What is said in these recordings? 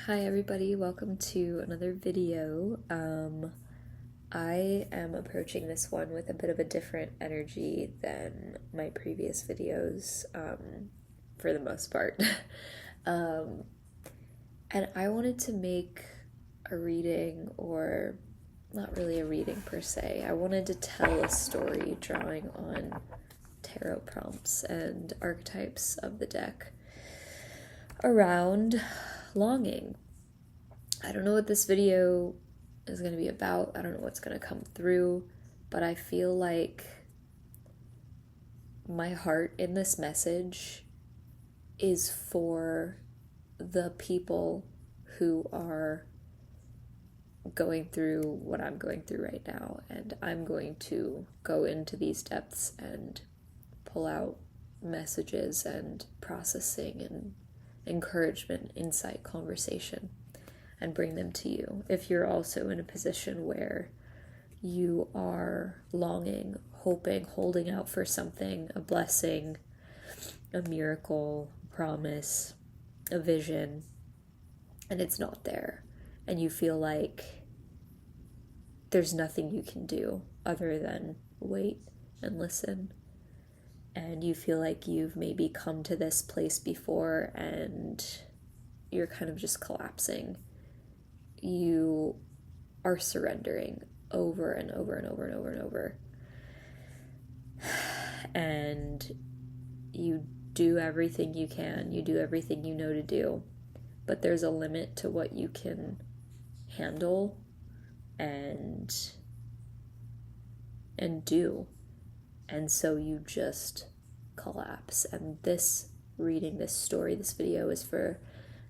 Hi everybody, welcome to another video. I am approaching this one with a bit of a different energy than my previous videos, for the most part. And I wanted to make a reading, or not really a reading per se. I wanted to tell a story drawing on tarot prompts and archetypes of the deck around longing. I don't know what this video is going to be about. I don't know what's going to come through, but I feel like my heart in this message is for the people who are going through what I'm going through right now, and I'm going to go into these depths and pull out messages and processing and encouragement, insight, conversation, and bring them to you. If you're also in a position where you are longing, hoping, holding out for something, a blessing, a miracle, promise, a vision, and it's not there, and you feel like there's nothing you can do other than wait and listen, and you feel like you've maybe come to this place before and you're kind of just collapsing. You are surrendering over and over and over and over and over. And you do everything you can, you do everything you know to do, but there's a limit to what you can handle and do. And so you just collapse. And this reading, this story, this video is for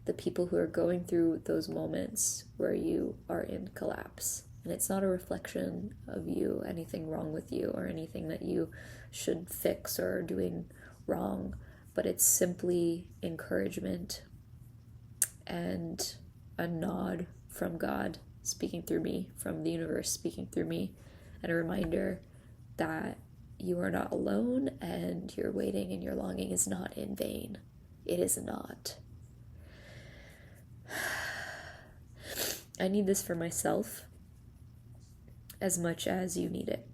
the people who are going through those moments where you are in collapse. And it's not a reflection of you, anything wrong with you, or anything that you should fix or are doing wrong, but it's simply encouragement and a nod from God speaking through me, from the universe speaking through me, and a reminder that you are not alone, and your waiting and your longing is not in vain. It is not. I need this for myself as much as you need it.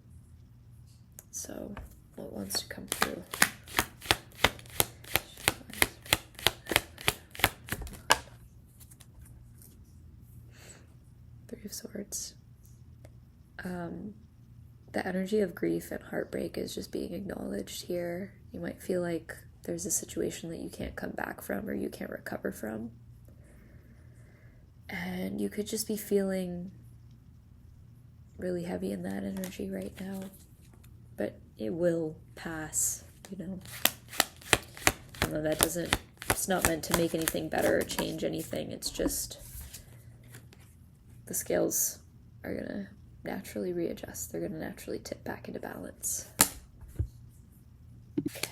So, what wants to come through? Three of Swords. The energy of grief and heartbreak is just being acknowledged here. You might feel like there's a situation that you can't come back from or you can't recover from. And you could just be feeling really heavy in that energy right now. But it will pass, you know. Although it's not meant to make anything better or change anything. It's just the scales are going to naturally readjust. They're going to naturally tip back into balance. Okay.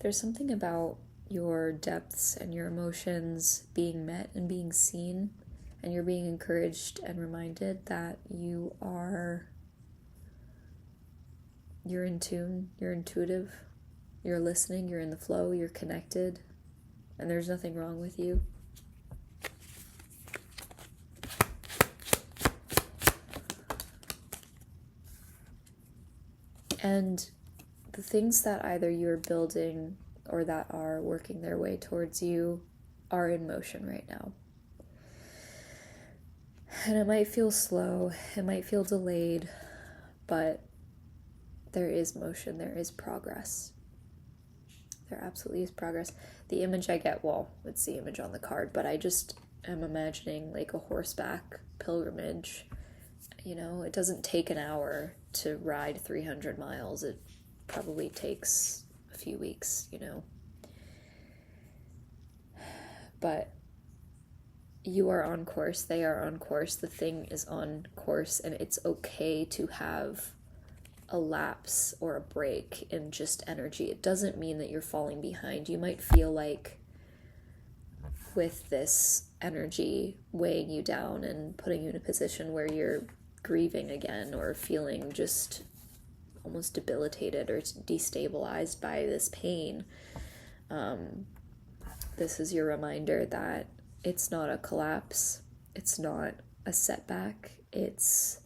There's something about your depths and your emotions being met and being seen, and you're being encouraged and reminded that you're in tune, you're intuitive, you're listening, you're in the flow, you're connected, and there's nothing wrong with you. And the things that either you're building or that are working their way towards you are in motion right now. And it might feel slow, it might feel delayed, but there is motion, there is progress. There absolutely is progress. The image I get, well, it's the image on the card, but I just am imagining like a horseback pilgrimage. You know, it doesn't take an hour to ride 300 miles. It probably takes a few weeks, you know. But you are on course, they are on course, the thing is on course, and it's okay to have a lapse or a break in just energy. It doesn't mean that you're falling behind. You might feel like with this energy weighing you down and putting you in a position where you're grieving again or feeling just almost debilitated or destabilized by this pain, this is your reminder that it's not a collapse, it's not a setback, it's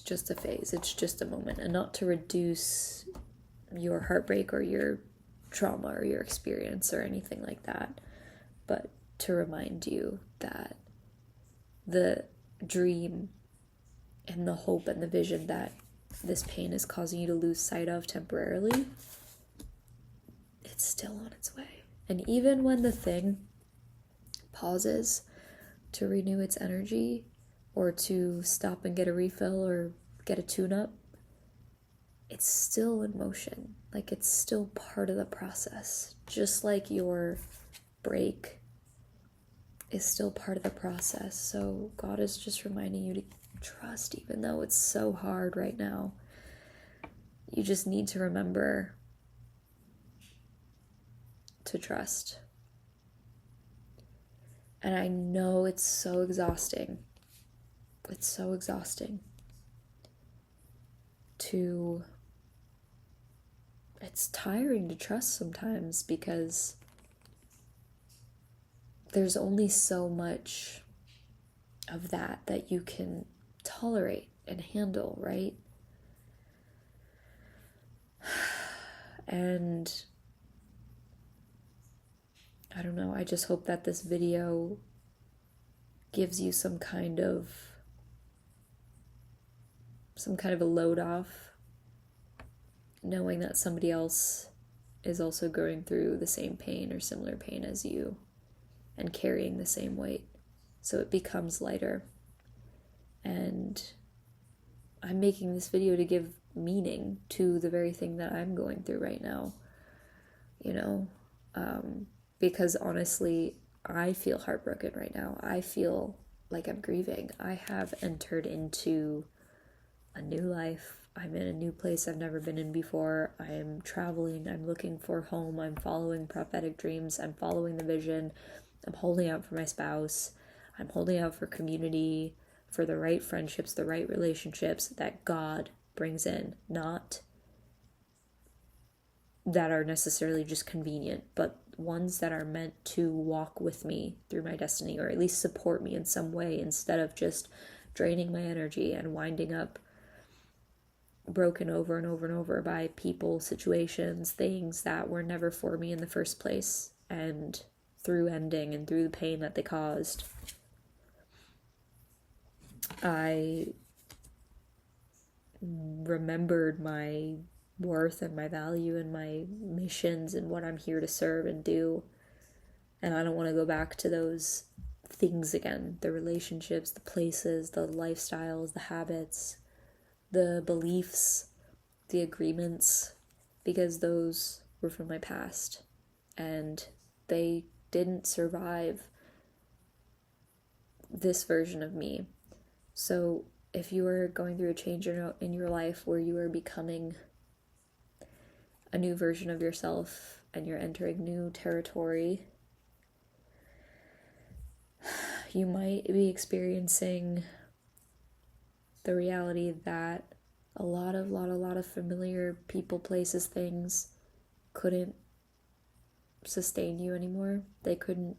just a phase, it's just a moment, and not to reduce your heartbreak or your trauma or your experience or anything like that, but to remind you that the dream and the hope and the vision that this pain is causing you to lose sight of temporarily, it's still on its way. And even when the thing pauses to renew its energy or to stop and get a refill or get a tune-up, it's still in motion. Like, it's still part of the process. Just like your break is still part of the process. So God is just reminding you to trust, even though it's so hard right now. You just need to remember to trust. And I know it's so exhausting. It's so exhausting it's tiring to trust sometimes, because there's only so much of that you can tolerate and handle, right? And I don't know, I just hope that this video gives you some kind of a load off, knowing that somebody else is also going through the same pain or similar pain as you and carrying the same weight, so it becomes lighter. And I'm making this video to give meaning to the very thing that I'm going through right now, because honestly, I feel heartbroken right now. I feel like I'm grieving. I have entered into a new life. I'm in a new place I've never been in before. I am traveling. I'm looking for home. I'm following prophetic dreams. I'm following the vision. I'm holding out for my spouse. I'm holding out for community, for the right friendships, the right relationships that God brings in, not that are necessarily just convenient, but ones that are meant to walk with me through my destiny, or at least support me in some way, instead of just draining my energy and winding up broken over and over and over by people, situations, things that were never for me in the first place, and through ending and through the pain that they caused, I remembered my worth and my value and my missions and what I'm here to serve and do. And I don't want to go back to those things again, the relationships, the places, the lifestyles, the habits, the beliefs, the agreements, because those were from my past and they didn't survive this version of me. So if you are going through a change in your life where you are becoming a new version of yourself and you're entering new territory, you might be experiencing the reality that a lot of familiar people, places, things couldn't sustain you anymore. They couldn't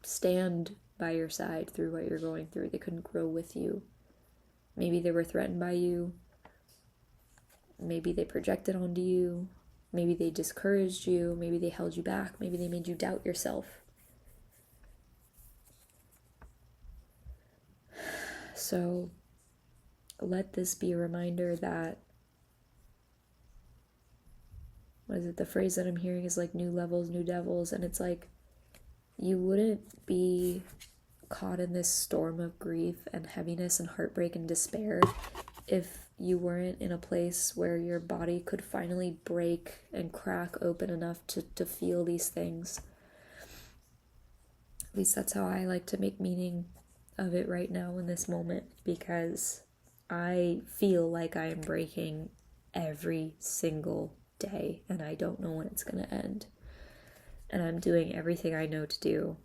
stand by your side through what you're going through. They couldn't grow with you. Maybe they were threatened by you. Maybe they projected onto you. Maybe they discouraged you. Maybe they held you back. Maybe they made you doubt yourself. So let this be a reminder that, the phrase that I'm hearing is like new levels, new devils, and it's like you wouldn't be caught in this storm of grief and heaviness and heartbreak and despair if you weren't in a place where your body could finally break and crack open enough to feel these things. At least that's how I like to make meaning of it right now in this moment, because I feel like I am breaking every single day and I don't know when it's going to end. And I'm doing everything I know to do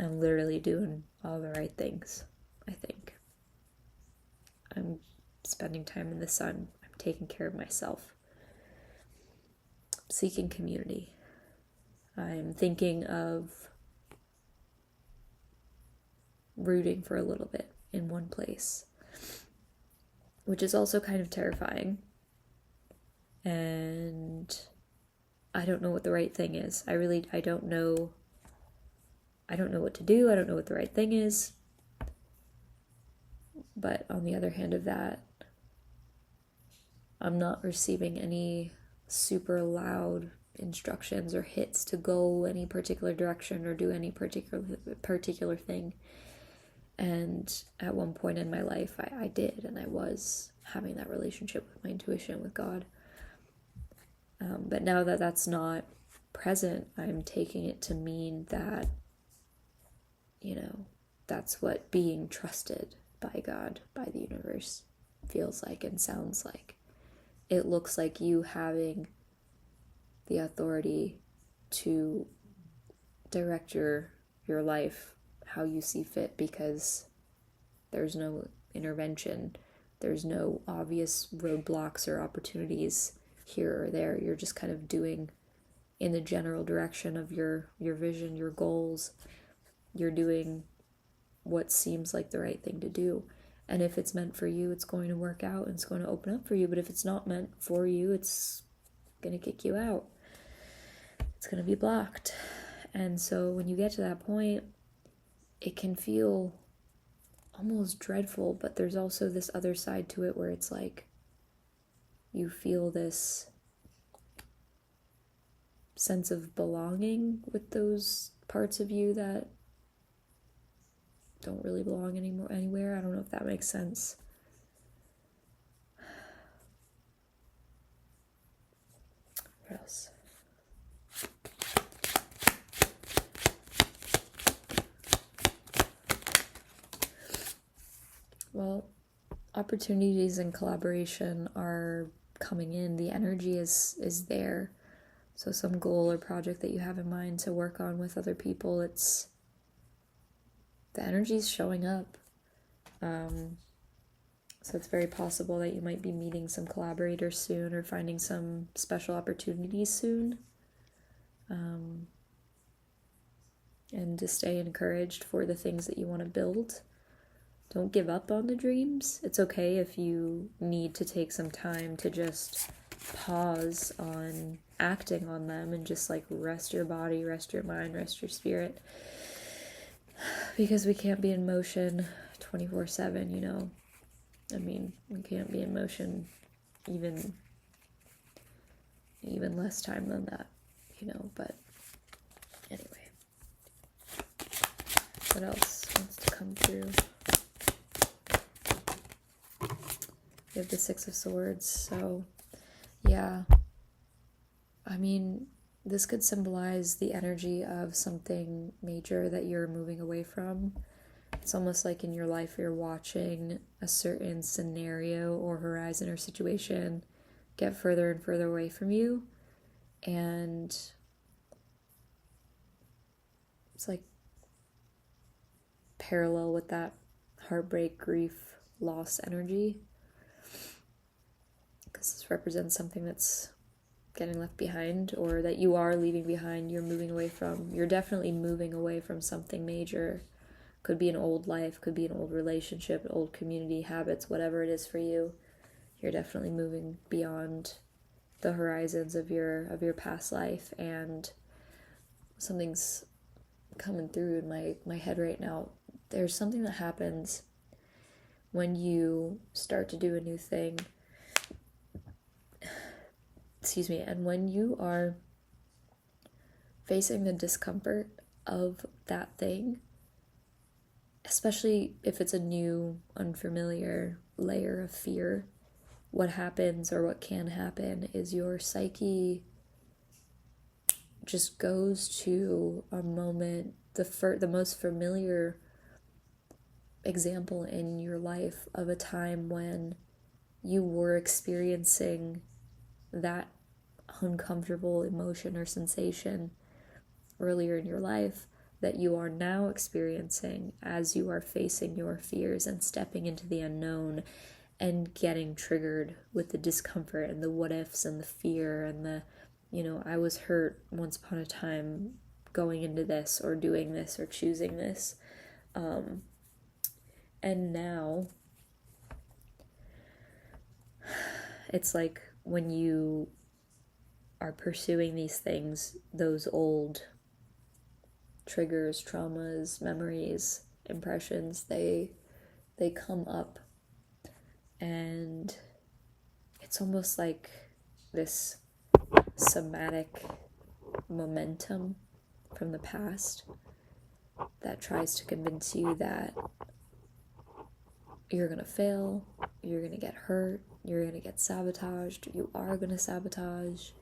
I'm literally doing all the right things, I think. I'm spending time in the sun. I'm taking care of myself. Seeking community. I'm thinking of rooting for a little bit in one place, which is also kind of terrifying. And I don't know what the right thing is. I don't know. I don't know what to do. I don't know what the right thing is. But on the other hand of that, I'm not receiving any super loud instructions or hits to go any particular direction or do any particular thing. And at one point in my life, I did, and I was having that relationship with my intuition, with God. But now that that's not present, I'm taking it to mean that, that's what being trusted by God, by the universe, feels like and sounds like. It looks like you having the authority to direct your life how you see fit, because there's no intervention, there's no obvious roadblocks or opportunities here or there. You're just kind of doing in the general direction of your vision, your goals. You're doing what seems like the right thing to do. And if it's meant for you, it's going to work out and it's going to open up for you. But if it's not meant for you, it's going to kick you out. It's going to be blocked. And so when you get to that point, it can feel almost dreadful, but there's also this other side to it where it's like you feel this sense of belonging with those parts of you that don't really belong anywhere. I don't know if that makes sense. What else? Well, opportunities and collaboration are coming in. The energy is there. So some goal or project that you have in mind to work on with other people, the energy's showing up. So it's very possible that you might be meeting some collaborators soon or finding some special opportunities soon. And to stay encouraged for the things that you want to build. Don't give up on the dreams. It's okay if you need to take some time to just pause on acting on them and just like rest your body, rest your mind, rest your spirit. Because we can't be in motion 24/7, I mean, we can't be in motion even less time than that, but anyway. What else wants to come through? We have the Six of Swords, so yeah. I mean, this could symbolize the energy of something major that you're moving away from. It's almost like in your life you're watching a certain scenario or horizon or situation get further and further away from you, and it's like parallel with that heartbreak, grief, loss energy, because this represents something that's getting left behind, or that you are leaving behind, you're moving away from. You're definitely moving away from something major. Could be an old life, could be an old relationship, an old community, habits, whatever it is for you. You're definitely moving beyond the horizons of your past life, and something's coming through in my head right now. There's something that happens when you start to do a new thing. And when you are facing the discomfort of that thing, especially if it's a new, unfamiliar layer of fear, what happens or what can happen is your psyche just goes to a moment, the most familiar example in your life of a time when you were experiencing that uncomfortable emotion or sensation earlier in your life. that you are now experiencing as you are facing your fears and stepping into the unknown and getting triggered with the discomfort and the what ifs and the fear and the, I was hurt once upon a time going into this or doing this or choosing this. And now it's like when you are pursuing these things, those old triggers, traumas, memories, impressions, they come up, and it's almost like this somatic momentum from the past that tries to convince you that you're gonna fail, you're gonna get hurt, you're gonna get sabotaged, you are gonna sabotage,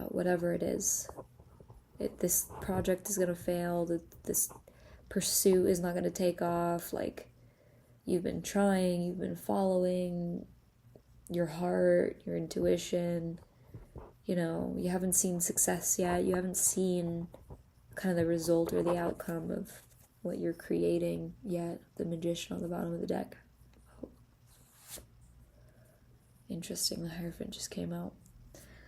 whatever it is. This project is gonna fail, this pursuit is not gonna take off, like, you've been trying, you've been following your heart, your intuition, you haven't seen success yet, you haven't seen kind of the result or the outcome of what you're creating yet. The Magician on the bottom of the deck. Oh. Interesting, the Hierophant just came out.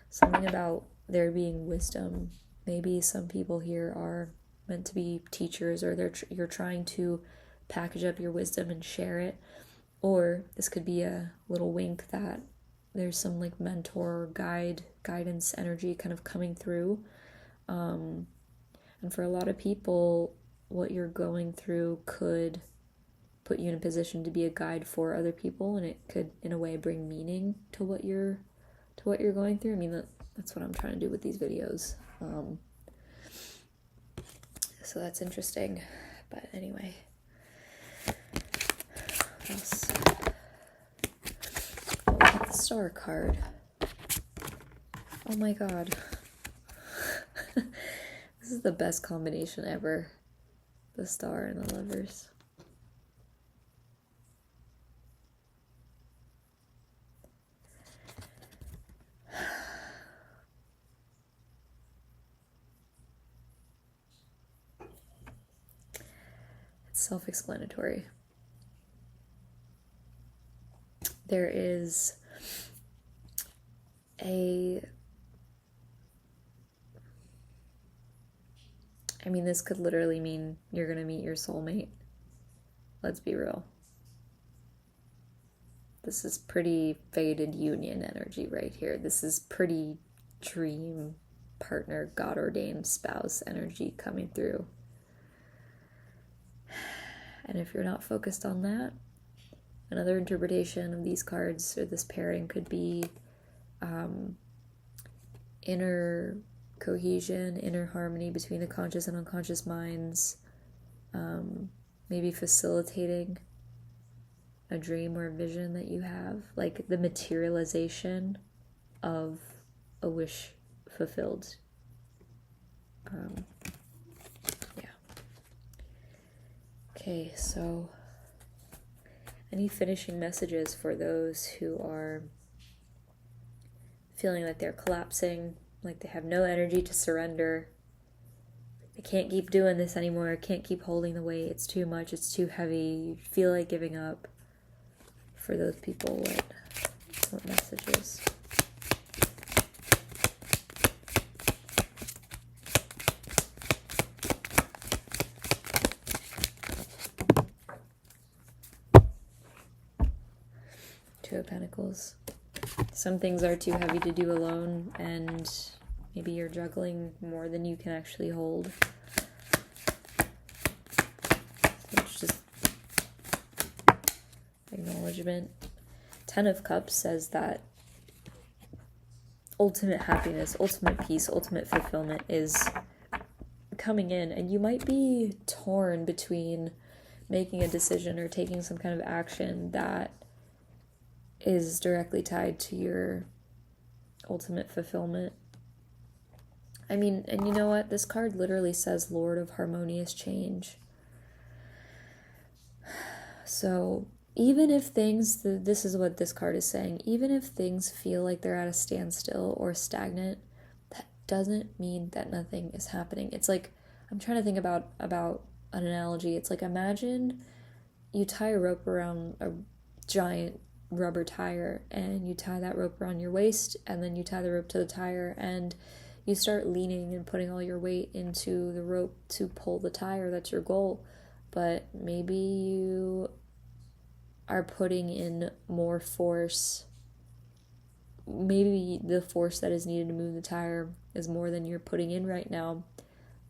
Something about there being wisdom. Maybe some people here are meant to be teachers, or you're trying to package up your wisdom and share it. Or this could be a little wink that there's some like mentor, guidance energy kind of coming through. And for a lot of people, what you're going through could put you in a position to be a guide for other people, and it could, in a way, bring meaning to what you're going through. I mean, that's what I'm trying to do with these videos. So that's interesting. But anyway, what else? Oh, we got the Star card. Oh my god. This is the best combination ever. The Star and the Lovers. It's self-explanatory. There is this could literally mean you're gonna meet your soulmate. Let's be real. This is pretty fated union energy right here. This is pretty dream partner, God-ordained spouse energy coming through. And if you're not focused on that, another interpretation of these cards or this pairing could be inner cohesion, inner harmony between the conscious and unconscious minds, maybe facilitating a dream or a vision that you have, like the materialization of a wish fulfilled. Yeah. Okay, so any finishing messages for those who are feeling like they're collapsing, like they have no energy to surrender, they can't keep doing this anymore, can't keep holding the weight, it's too much, it's too heavy, you feel like giving up. For those people, what messages? Two of Pentacles. Some things are too heavy to do alone, and maybe you're juggling more than you can actually hold. So it's just acknowledgement. Ten of Cups says that ultimate happiness, ultimate peace, ultimate fulfillment is coming in, and you might be torn between making a decision or taking some kind of action that is directly tied to your ultimate fulfillment. I mean, and you know what? This card literally says Lord of Harmonious Change. So even if things, this is what this card is saying, even if things feel like they're at a standstill or stagnant, that doesn't mean that nothing is happening. It's like, I'm trying to think about an analogy. It's like, imagine you tie a rope around a giant rubber tire, and you tie that rope around your waist, and then you tie the rope to the tire, and you start leaning and putting all your weight into the rope to pull the tire. That's your goal. But maybe you are putting in more force. Maybe the force that is needed to move the tire is more than you're putting in right now,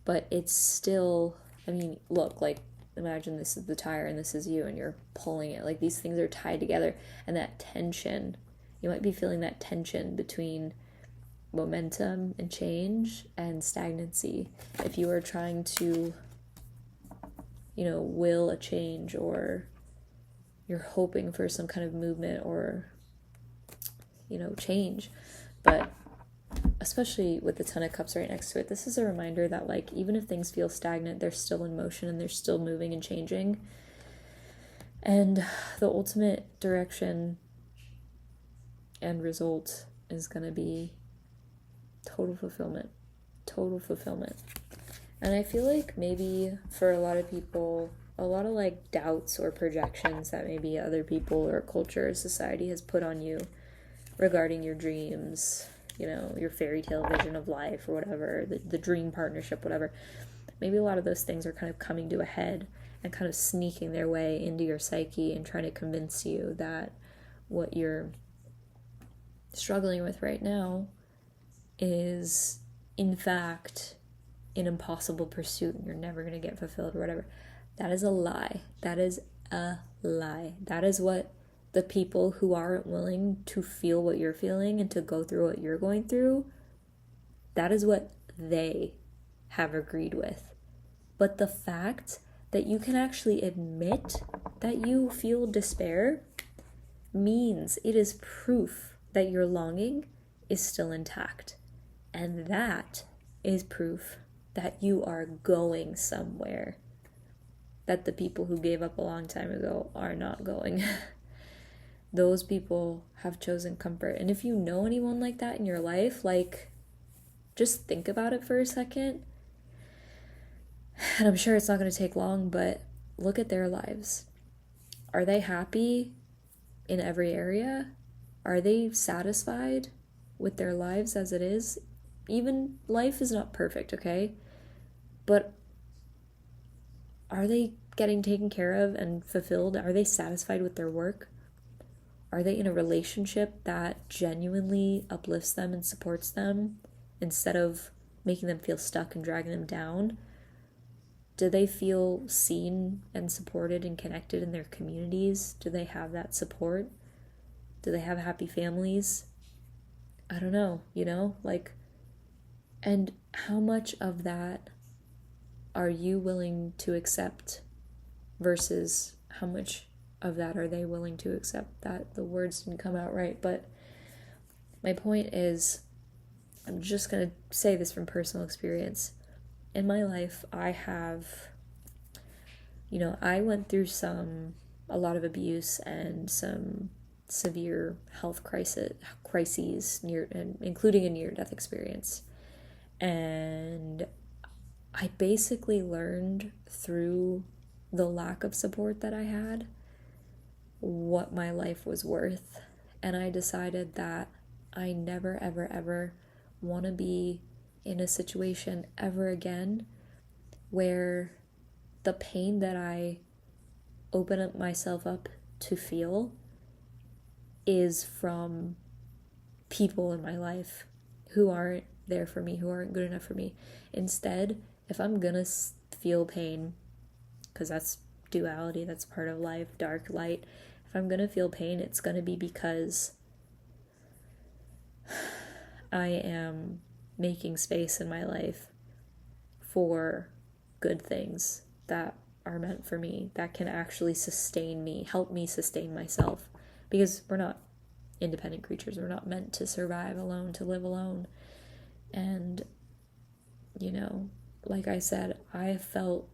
but it's still, I mean, look, like, imagine this is the tire and this is you, and you're pulling it. Like, these things are tied together, and that tension, you might be feeling that tension between momentum and change and stagnancy. If you are trying to, will a change, or you're hoping for some kind of movement or, change. But especially with the Ten of Cups right next to it, this is a reminder that, like, even if things feel stagnant, they're still in motion and they're still moving and changing. And the ultimate direction and result is going to be total fulfillment. Total fulfillment. And I feel like maybe for a lot of people, a lot of like doubts or projections that maybe other people or culture or society has put on you regarding your dreams, your fairy tale vision of life or whatever, the dream partnership, whatever. Maybe a lot of those things are kind of coming to a head and kind of sneaking their way into your psyche and trying to convince you that what you're struggling with right now is, in fact, an impossible pursuit and you're never going to get fulfilled or whatever. That is a lie. That is a lie. That is what the people who aren't willing to feel what you're feeling and to go through what you're going through, that is what they have agreed with. But the fact that you can actually admit that you feel despair means it is proof that your longing is still intact. And that is proof that you are going somewhere that the people who gave up a long time ago are not going. Those people have chosen comfort. And if you know anyone like that in your life, like, just think about it for a second. And I'm sure it's not going to take long, but look at their lives. Are they happy in every area? Are they satisfied with their lives as it is? Even life is not perfect, okay? But are they getting taken care of and fulfilled? Are they satisfied with their work? Are they in a relationship that genuinely uplifts them and supports them instead of making them feel stuck and dragging them down? Do they feel seen and supported and connected in their communities? Do they have that support? Do they have happy families? I don't know, and how much of that are you willing to accept versus how much of that are they willing to accept? That the words didn't come out right, but my point is, I'm just going to say this from personal experience. In my life, I have, I went through a lot of abuse and some severe health crises, including a near-death experience. And I basically learned through the lack of support that I had what my life was worth. And I decided that I never, ever, ever want to be in a situation ever again where the pain that I open up myself up to feel is from people in my life who aren't there for me, who aren't good enough for me. Instead, if I'm gonna feel pain, because that's duality, that's part of life, dark, light, if I'm gonna feel pain, it's gonna be because I am making space in my life for good things that are meant for me, that can actually sustain me, help me sustain myself. Because we're not independent creatures. We're not meant to survive alone, to live alone. And, like I said, I have felt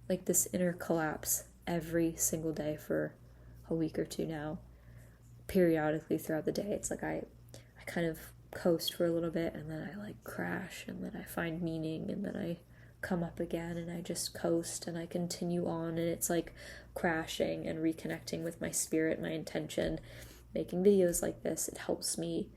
like this inner collapse every single day for a week or two now. Periodically throughout the day, it's like I kind of coast for a little bit, and then I like crash, and then I find meaning, and then I come up again, and I just coast and I continue on, and it's like crashing and reconnecting with my spirit, my intention. Making videos like this, it helps me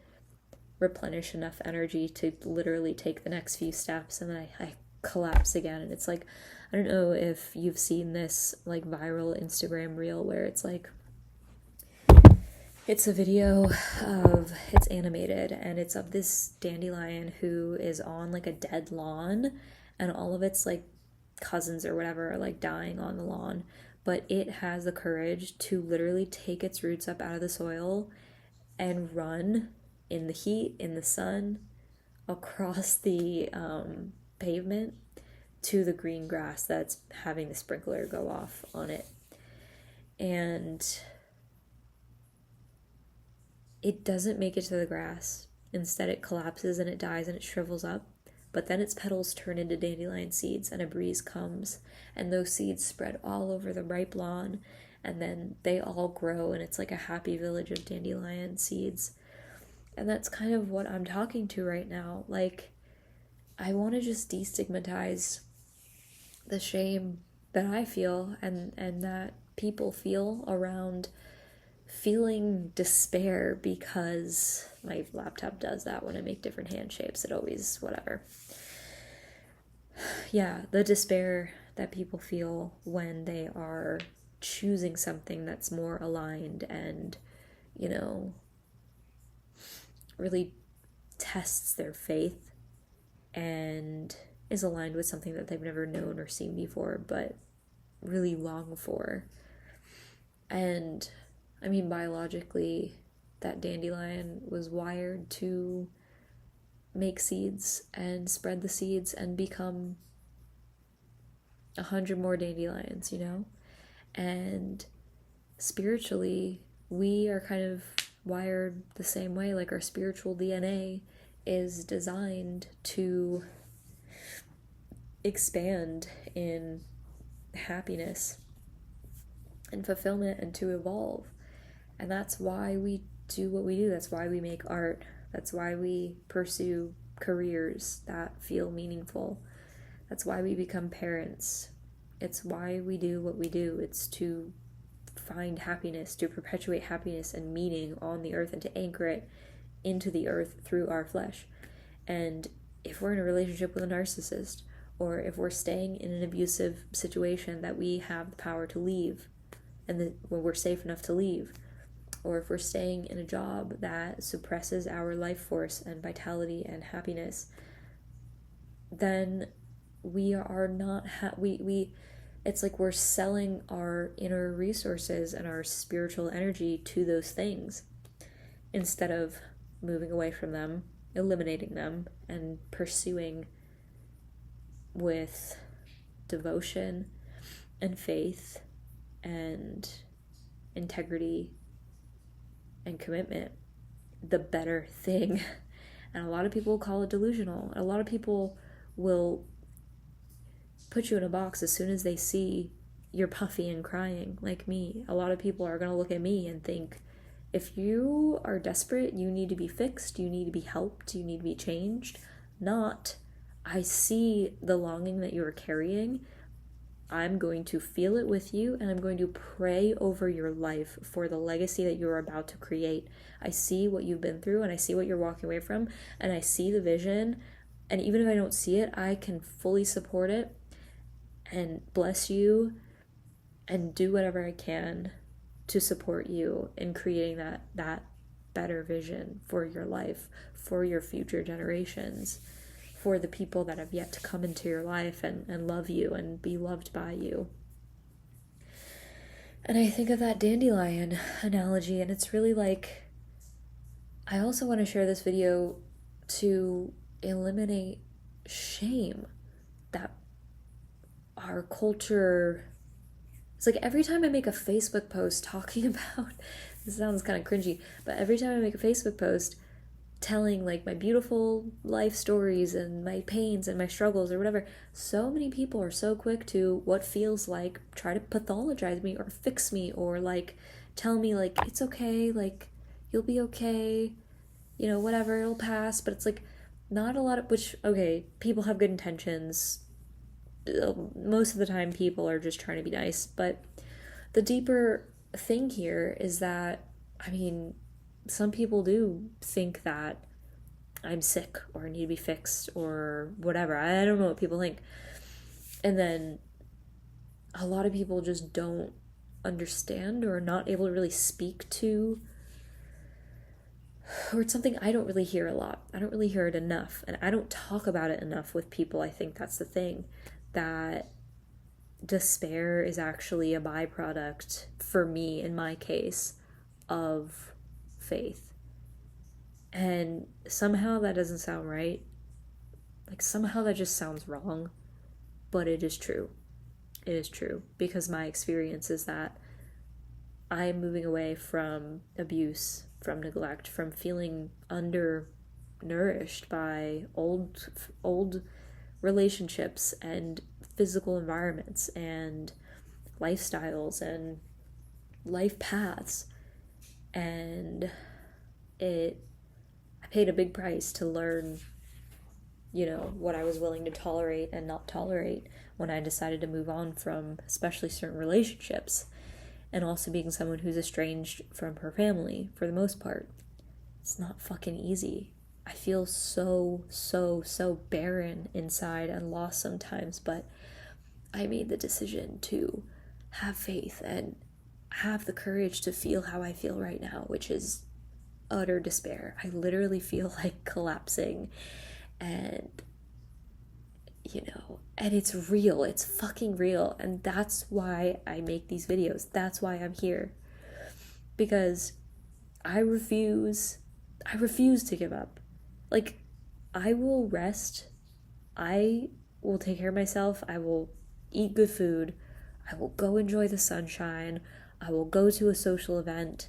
replenish enough energy to literally take the next few steps, and then I collapse again. And it's like, I don't know if you've seen this like viral Instagram reel where it's like, it's a video of, it's animated, and it's of this dandelion who is on like a dead lawn, and all of its like cousins or whatever are like dying on the lawn, but it has the courage to literally take its roots up out of the soil and run in the heat, in the sun, across the pavement to the green grass that's having the sprinkler go off on it. And it doesn't make it to the grass. Instead, it collapses and it dies and it shrivels up. But then its petals turn into dandelion seeds, and a breeze comes, and those seeds spread all over the ripe lawn, and then they all grow, and it's like a happy village of dandelion seeds. And that's kind of what I'm talking to right now. Like, I want to just destigmatize the shame that I feel and that people feel around feeling despair, because my laptop does that when I make different hand shapes. It always, whatever. Yeah, the despair that people feel when they are choosing something that's more aligned and, you know, really tests their faith and is aligned with something that they've never known or seen before, but really long for. And I mean, biologically, that dandelion was wired to make seeds and spread the seeds and become 100 more dandelions, you know? And spiritually, we are kind of wired the same way. Like, our spiritual DNA is designed to expand in happiness and fulfillment and to evolve. And that's why we do what we do. That's why we make art. That's why we pursue careers that feel meaningful. That's why we become parents. It's why we do what we do. It's to find happiness, to perpetuate happiness and meaning on the earth, and to anchor it into the earth through our flesh. And if we're in a relationship with a narcissist, or if we're staying in an abusive situation, that we have the power to leave, and when we're safe enough to leave, or if we're staying in a job that suppresses our life force and vitality and happiness, then we are not it's like we're selling our inner resources and our spiritual energy to those things instead of moving away from them, eliminating them, and pursuing with devotion and faith and integrity and commitment the better thing. And a lot of people call it delusional. A lot of people will put you in a box as soon as they see you're puffy and crying like me. A lot of people are going to look at me and think, if you are desperate, you need to be fixed, you need to be helped, you need to be changed. Not, I see the longing that you are carrying. I'm going to feel it with you, and I'm going to pray over your life for the legacy that you're about to create. I see what you've been through, and I see what you're walking away from, and I see the vision. And even if I don't see it, I can fully support it and bless you and do whatever I can to support you in creating that better vision for your life, for your future generations, for the people that have yet to come into your life and love you and be loved by you. And I think of that dandelion analogy, and it's really like, I also want to share this video to eliminate shame that our culture, it's like every time I make a Facebook post talking about, this sounds kind of cringy, but every time I make a Facebook post telling like my beautiful life stories and my pains and my struggles or whatever, so many people are so quick to what feels like try to pathologize me or fix me or like tell me like it's okay, like you'll be okay, you know, whatever, it'll pass. But it's like not a lot of, which, okay, people have good intentions, most of the time people are just trying to be nice. But the deeper thing here is that, I mean, some people do think that I'm sick or need to be fixed or whatever. I don't know what people think. And then a lot of people just don't understand or are not able to really speak to, or it's something I don't really hear a lot. I don't really hear it enough, and I don't talk about it enough with people. I think that's the thing, that despair is actually a byproduct, for me in my case, of faith. And somehow that doesn't sound right. Like, somehow that just sounds wrong, but it is true. It is true, because my experience is that I'm moving away from abuse, from neglect, from feeling undernourished by old relationships and physical environments and lifestyles and life paths. And I paid a big price to learn, what I was willing to tolerate and not tolerate when I decided to move on from especially certain relationships, and also being someone who's estranged from her family for the most part. It's not fucking easy. I feel so barren inside and lost sometimes, but I made the decision to have faith and have the courage to feel how I feel right now, which is utter despair. I literally feel like collapsing, and and it's real. It's fucking real. And that's why I make these videos. That's why I'm here. Because I refuse to give up. Like, I will rest. I will take care of myself. I will eat good food. I will go enjoy the sunshine. I will go to a social event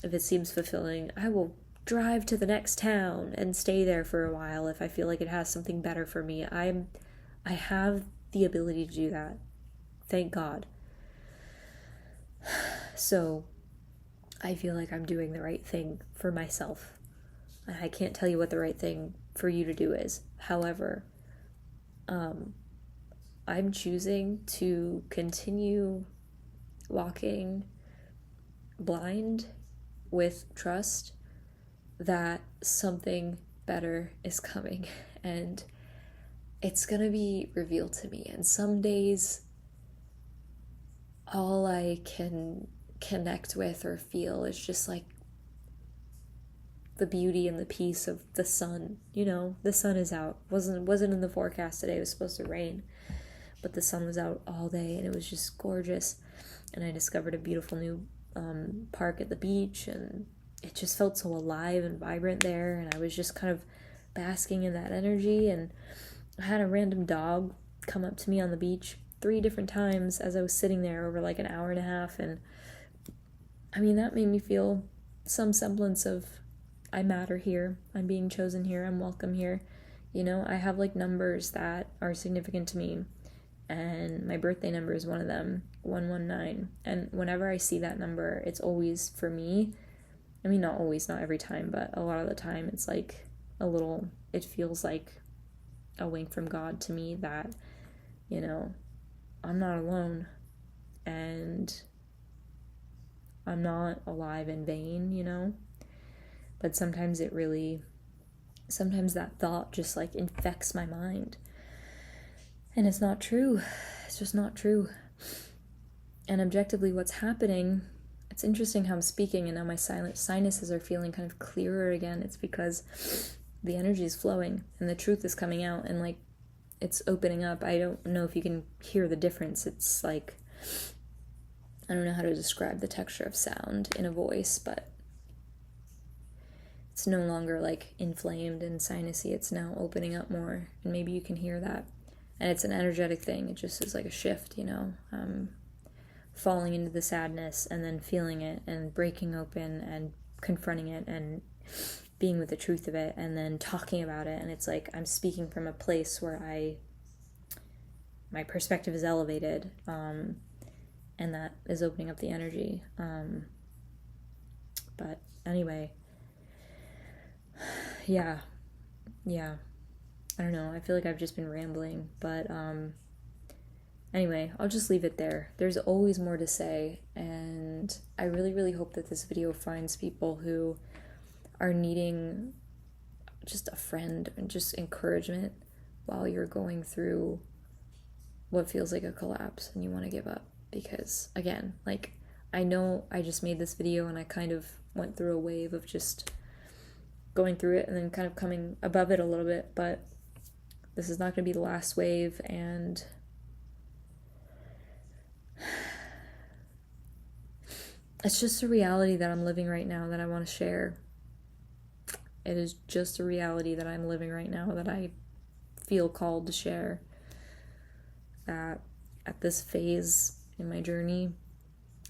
if it seems fulfilling. I will drive to the next town and stay there for a while if I feel like it has something better for me. I have the ability to do that. Thank God. So I feel like I'm doing the right thing for myself. I can't tell you what the right thing for you to do is. However, I'm choosing to continue walking blind with trust that something better is coming, and it's gonna be revealed to me. And some days all I can connect with or feel is just like the beauty and the peace of the sun. The sun is out. Wasn't in the forecast today. It was supposed to rain, but the sun was out all day and it was just gorgeous. And I discovered a beautiful new park at the beach, and it just felt so alive and vibrant there, and I was just kind of basking in that energy. And I had a random dog come up to me on the beach 3 different times as I was sitting there over like an hour and a half, and I mean, that made me feel some semblance of I matter here, I'm being chosen here, I'm welcome here. I have like numbers that are significant to me, and my birthday number is one of them, 119. And whenever I see that number, it's always, for me, I mean, not always, not every time, but a lot of the time, it's like it feels like a wink from God to me that, I'm not alone, and I'm not alive in vain. But sometimes that thought just like infects my mind, and it's not true. It's just not true. And objectively, what's happening, it's interesting how I'm speaking and now my sinuses are feeling kind of clearer again. It's because the energy is flowing and the truth is coming out, and like it's opening up. I don't know if you can hear the difference. It's like, I don't know how to describe the texture of sound in a voice, but it's no longer like inflamed and sinusy. It's now opening up more, and maybe you can hear that. And it's an energetic thing. It just is like a shift, falling into the sadness and then feeling it and breaking open and confronting it and being with the truth of it and then talking about it. And it's like I'm speaking from a place where my perspective is elevated, and that is opening up the energy. But anyway, yeah, I don't know, I feel like I've just been rambling, but Anyway, I'll just leave it there. There's always more to say, and I really, really hope that this video finds people who are needing just a friend and just encouragement while you're going through what feels like a collapse and you want to give up. Because, again, like, I know I just made this video and I kind of went through a wave of just going through it and then kind of coming above it a little bit, but this is not going to be the last wave, and it's just a reality that I'm living right now that I want to share. It is just a reality that I'm living right now that I feel called to share. That at this phase in my journey,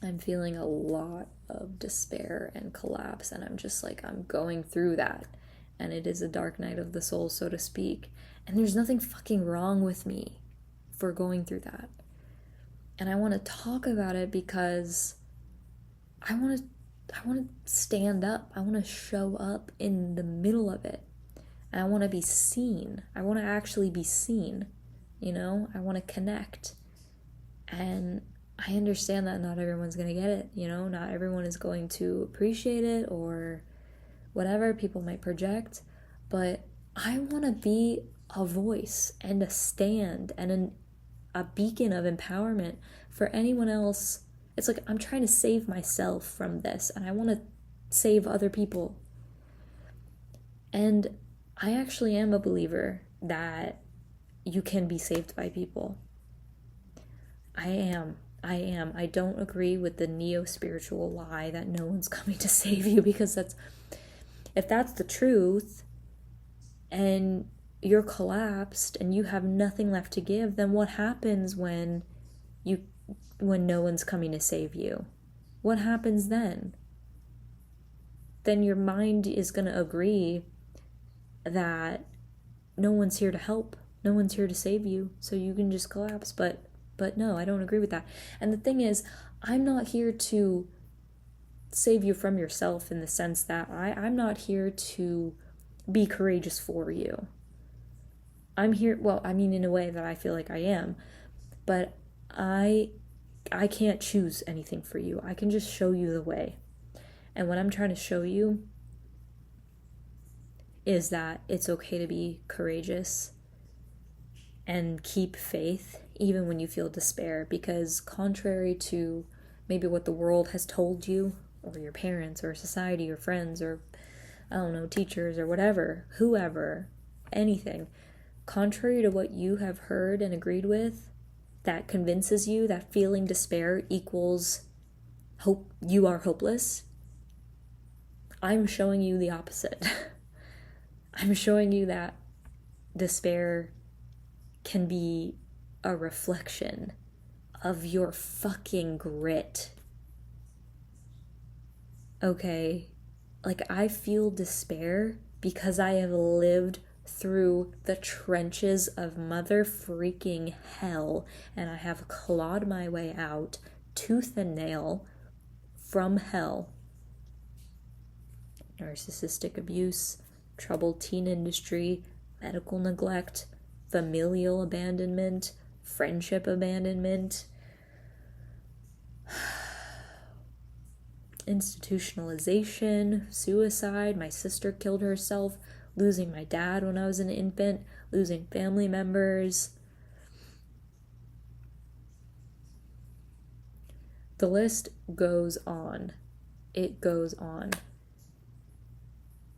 I'm feeling a lot of despair and collapse, and I'm just like, I'm going through that, and it is a dark night of the soul, so to speak, and there's nothing fucking wrong with me for going through that. And I want to talk about it because I want to stand up. I want to show up in the middle of it, and I want to be seen. I want to actually be seen, you know? I want to connect, and I understand that not everyone's going to get it, you know? Not everyone is going to appreciate it or whatever people might project, but I want to be a voice and a stand and a beacon of empowerment for anyone else. It's like I'm trying to save myself from this, and I want to save other people. And I actually am a believer that you can be saved by people. I am. I don't agree with the neo-spiritual lie that no one's coming to save you, because if that's the truth and you're collapsed and you have nothing left to give, then what happens when no one's coming to save you? What happens then? Then your mind is going to agree that no one's here to help, no one's here to save you, so you can just collapse. But no, I don't agree with that. And the thing is, I'm not here to save you from yourself in the sense that I'm not here to be courageous for you. I'm here, well, I mean, in a way that I feel like I am, but I can't choose anything for you. I can just show you the way. And what I'm trying to show you is that it's okay to be courageous and keep faith even when you feel despair, because contrary to maybe what the world has told you, or your parents or society or friends or, I don't know, teachers or whatever, whoever, anything, contrary to what you have heard and agreed with, that convinces you that feeling despair equals hope, you are hopeless, I'm showing you the opposite. I'm showing you that despair can be a reflection of your fucking grit. Okay? Like, I feel despair because I have lived through the trenches of mother freaking hell, and I have clawed my way out tooth and nail from hell. Narcissistic abuse, troubled teen industry, medical neglect, familial abandonment, friendship abandonment, institutionalization, suicide, my sister killed herself, losing my dad when I was an infant, losing family members. The list goes on. It goes on.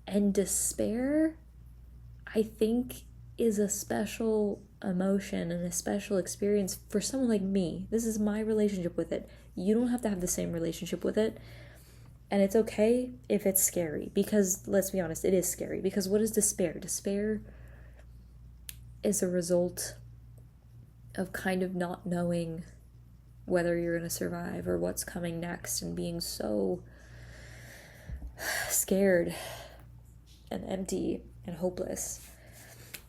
And despair, I think, is a special emotion and a special experience for someone like me. This is my relationship with it. You don't have to have the same relationship with it. And it's okay if it's scary, because let's be honest, it is scary. Because what is despair? Despair is a result of kind of not knowing whether you're going to survive or what's coming next, and being so scared and empty and hopeless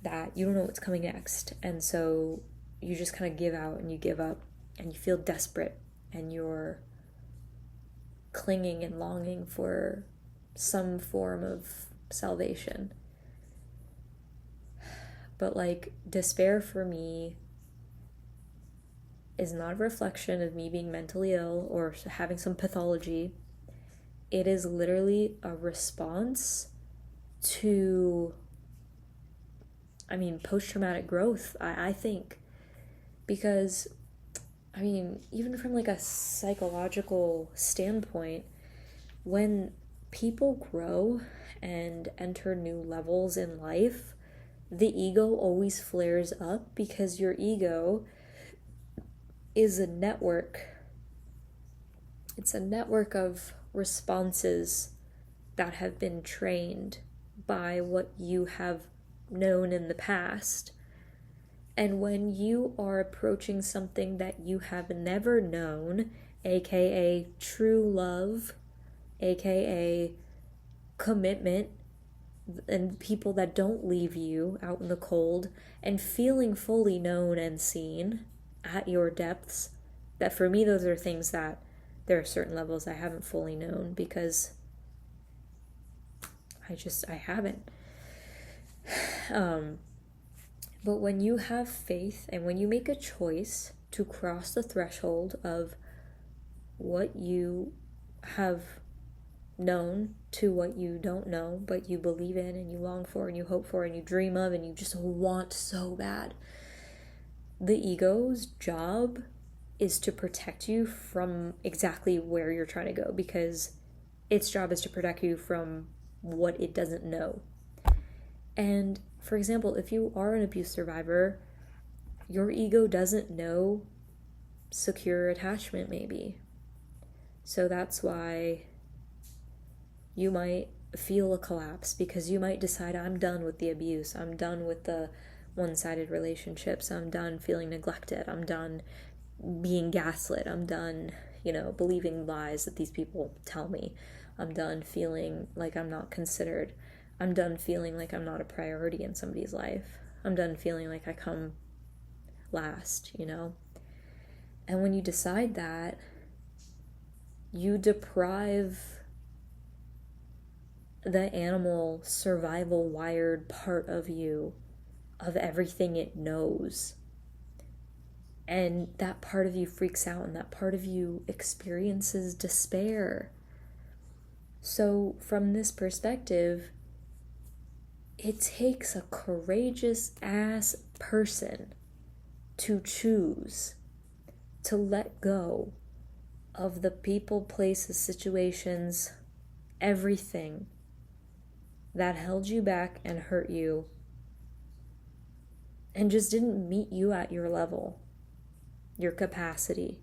that you don't know what's coming next. And so you just kind of give out and you give up and you feel desperate and you're clinging and longing for some form of salvation. But like, despair for me is not a reflection of me being mentally ill or having some pathology. It is literally a response to, post-traumatic growth, I think. Because, even from like a psychological standpoint, when people grow and enter new levels in life, the ego always flares up because your ego is a network. It's a network of responses that have been trained by what you have known in the past. And when you are approaching something that you have never known, aka true love, aka commitment, and people that don't leave you out in the cold, and feeling fully known and seen at your depths, that for me, those are things that there are certain levels I haven't fully known because I haven't. But when you have faith and when you make a choice to cross the threshold of what you have known to what you don't know, but you believe in and you long for and you hope for and you dream of and you just want so bad, the ego's job is to protect you from exactly where you're trying to go, because its job is to protect you from what it doesn't know. And for example, if you are an abuse survivor, your ego doesn't know secure attachment, maybe. So that's why you might feel a collapse, because you might decide, I'm done with the abuse. I'm done with the one-sided relationships. I'm done feeling neglected. I'm done being gaslit. I'm done, believing lies that these people tell me. I'm done feeling like I'm not considered. I'm done feeling like I'm not a priority in somebody's life. I'm done feeling like I come last, And when you decide that, you deprive the animal survival wired part of you of everything it knows. And that part of you freaks out, and that part of you experiences despair. So from this perspective, it takes a courageous ass person to choose to let go of the people, places, situations, everything that held you back and hurt you and just didn't meet you at your level, your capacity.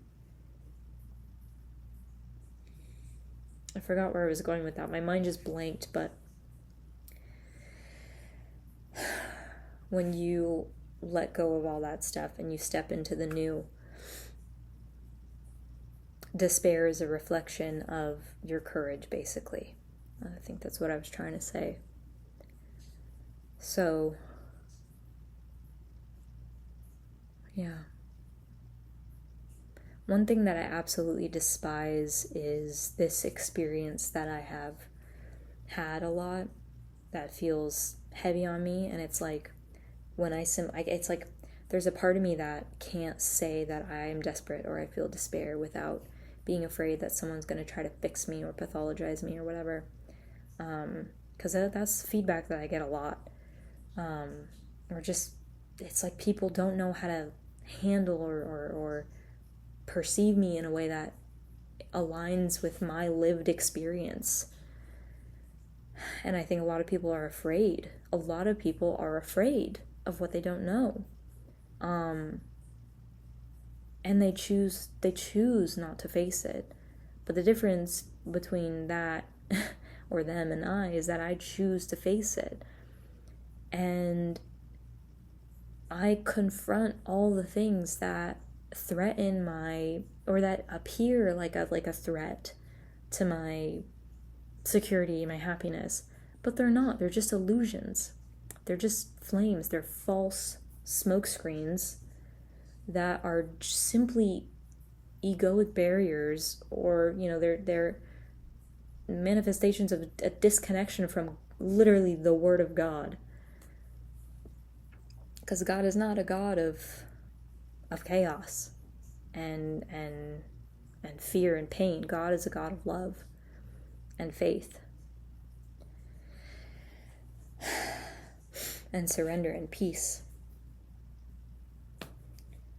I forgot where I was going with that. My mind just blanked, but when you let go of all that stuff and you step into the new, despair is a reflection of your courage, basically. I think that's what I was trying to say. So, yeah. One thing that I absolutely despise is this experience that I have had a lot that feels heavy on me, and it's like when it's like there's a part of me that can't say that I'm desperate or I feel despair without being afraid that someone's going to try to fix me or pathologize me or whatever, because that's feedback that I get a lot, or just it's like people don't know how to handle or perceive me in a way that aligns with my lived experience. And I think a lot of people are afraid. A lot of people are afraid of what they don't know. And they choose not to face it. But the difference between that or them and I is that I choose to face it. And I confront all the things that threaten or that appear like a threat to my security, my happiness, but they're not. They're just illusions. They're just flames. They're false smoke screens that are simply egoic barriers, or they're manifestations of a disconnection from literally the Word of God. Because God is not a God of chaos. and fear and pain. God is a God of love and faith and surrender and peace,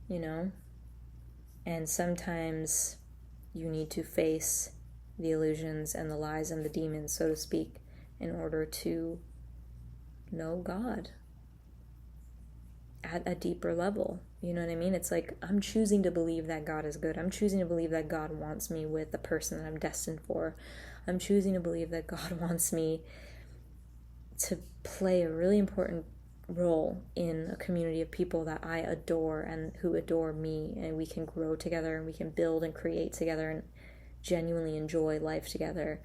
you know? And sometimes you need to face the illusions and the lies and the demons, so to speak, in order to know God at a deeper level. You know what I mean? It's like, I'm choosing to believe that God is good. I'm choosing to believe that God wants me with the person that I'm destined for. I'm choosing to believe that God wants me to play a really important role in a community of people that I adore and who adore me, and we can grow together and we can build and create together and genuinely enjoy life together.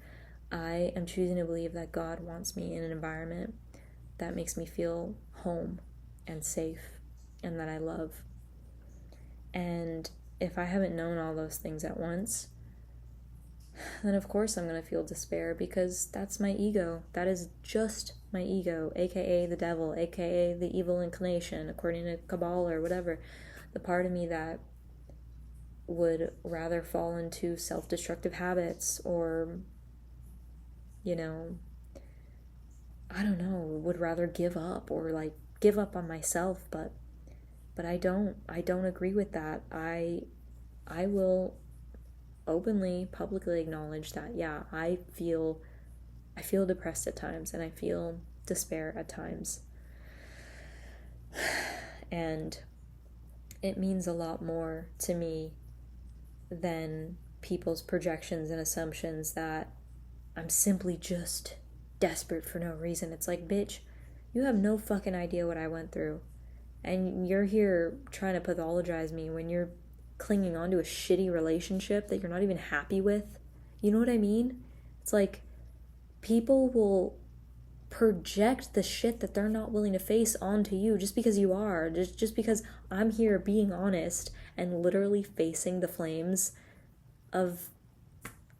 I am choosing to believe that God wants me in an environment that makes me feel home and safe and that I love. And if I haven't known all those things at once, then of course I'm going to feel despair, because that's my ego. That is just my ego, aka the devil, aka the evil inclination, according to Kabbalah or whatever. The part of me that would rather fall into self-destructive habits, or, you know, I don't know, would rather give up, or like give up on myself, but I don't agree with that. I will openly, publicly acknowledge that, yeah, I feel depressed at times, and I feel despair at times. And it means a lot more to me than people's projections and assumptions that I'm simply just desperate for no reason. It's like, bitch, you have no fucking idea what I went through. And you're here trying to pathologize me when you're clinging on to a shitty relationship that you're not even happy with. You know what I mean? It's like, people will project the shit that they're not willing to face onto you just because you are. Just because I'm here being honest and literally facing the flames of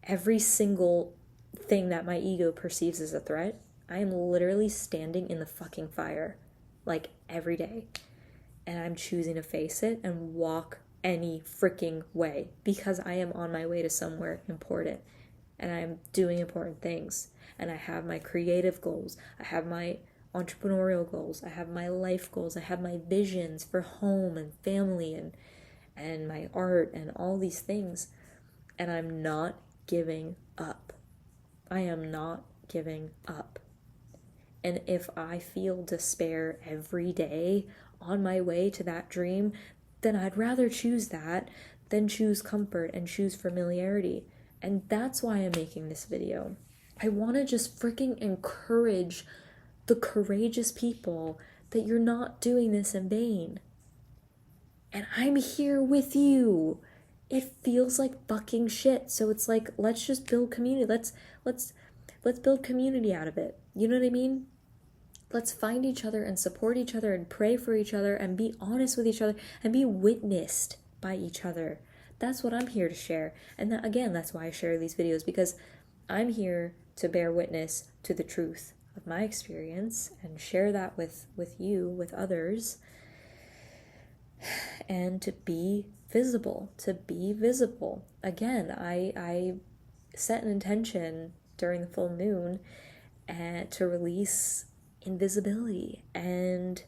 every single thing that my ego perceives as a threat. I am literally standing in the fucking fire, like, every day. And I'm choosing to face it and walk any freaking way, because I am on my way to somewhere important, and I'm doing important things, and I have my creative goals, I have my entrepreneurial goals, I have my life goals, I have my visions for home and family and my art and all these things, and I'm not giving up. I am not giving up. And if I feel despair every day on my way to that dream, then I'd rather choose that than choose comfort and choose familiarity. And that's why I'm making this video. I want to just freaking encourage the courageous people that you're not doing this in vain. And I'm here with you. It feels like fucking shit. So it's like, let's just build community. Let's build community out of it. You know what I mean? Let's find each other and support each other and pray for each other and be honest with each other and be witnessed by each other. That's what I'm here to share. And that, again, that's why I share these videos, because I'm here to bear witness to the truth of my experience and share that with you, with others, and to be visible, Again, I set an intention during the full moon to release invisibility. And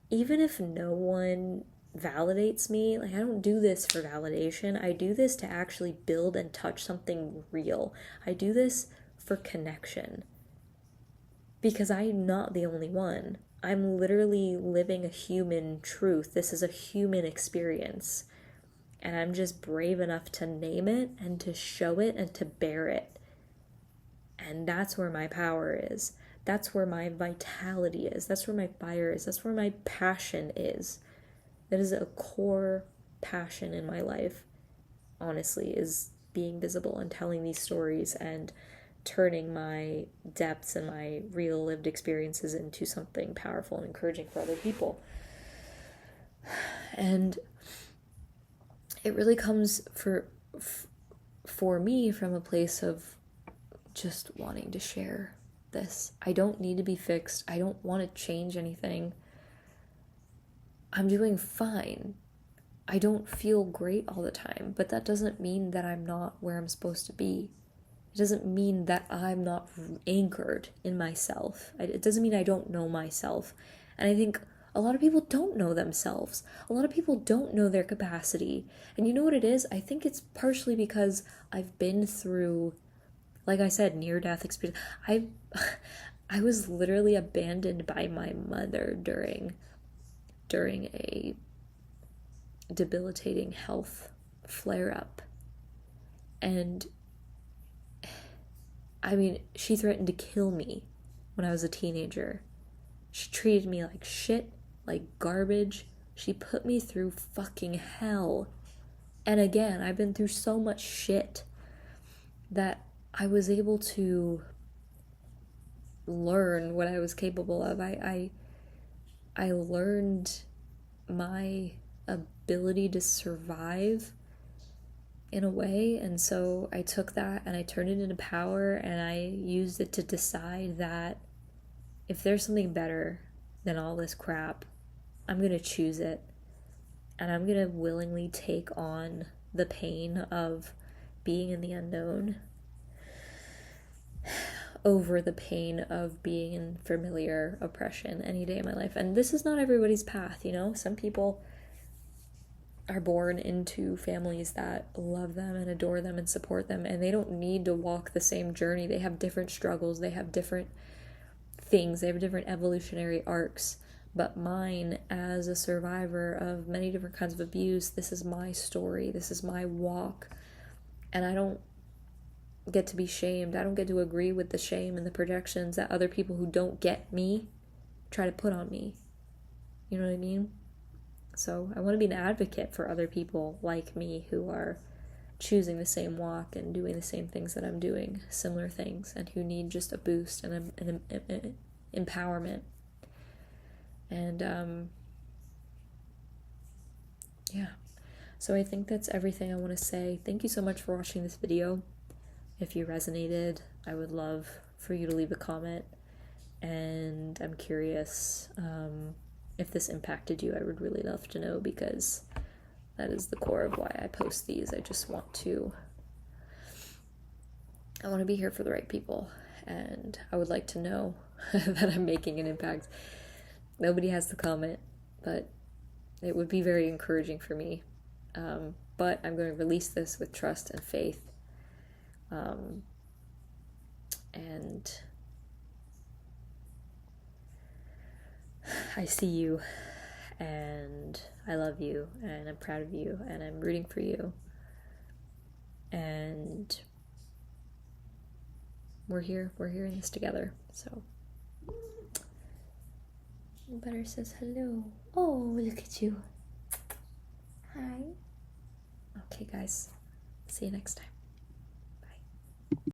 even if no one validates me, like, I don't do this for validation. I do this to actually build and touch something real. I do this for connection, because I'm not the only one. I'm literally living a human truth. This is a human experience, and I'm just brave enough to name it and to show it and to bear it. And that's where my power is. That's where my vitality is. That's where my fire is. That's where my passion is. That is a core passion in my life, honestly, is being visible and telling these stories and turning my depths and my real lived experiences into something powerful and encouraging for other people. And it really comes for me from a place of just wanting to share this. I don't need to be fixed. I don't want to change anything. I'm doing fine. I don't feel great all the time, but that doesn't mean that I'm not where I'm supposed to be. It doesn't mean that I'm not anchored in myself. It doesn't mean I don't know myself. And I think a lot of people don't know themselves. A lot of people don't know their capacity. And you know what it is? I think it's partially because I've been through, like I said, near-death experience. I was literally abandoned by my mother during a debilitating health flare-up. And I mean, she threatened to kill me when I was a teenager. She treated me like shit, like garbage. She put me through fucking hell. And again, I've been through so much shit that I was able to learn what I was capable of. I learned my ability to survive in a way, and so I took that and I turned it into power, and I used it to decide that if there's something better than all this crap, I'm gonna choose it, and I'm gonna willingly take on the pain of being in the unknown over the pain of being in familiar oppression any day in my life. And this is not everybody's path, you know? Some people are born into families that love them and adore them and support them, and they don't need to walk the same journey. They have different struggles, they have different things, they have different evolutionary arcs. But mine, as a survivor of many different kinds of abuse, this is my story, this is my walk, and I don't get to be shamed. I don't get to agree with the shame and the projections that other people who don't get me try to put on me. You know what I mean? So I want to be an advocate for other people like me who are choosing the same walk and doing the same things that I'm doing, similar things, and who need just a boost and an empowerment. And yeah, so I think that's everything I want to say. Thank you so much for watching this video. If you resonated, I would love for you to leave a comment, and I'm curious if this impacted you. I would really love to know, because that is the core of why I post these. I want to be here for the right people, and I would like to know that I'm making an impact. Nobody has to comment, but it would be very encouraging for me. But I'm going to release this with trust and faith. And I see you, and I love you, and I'm proud of you, and I'm rooting for you, and we're here in this together. So Butter says hello. Oh, look at you. Hi. Okay, guys, see you next time.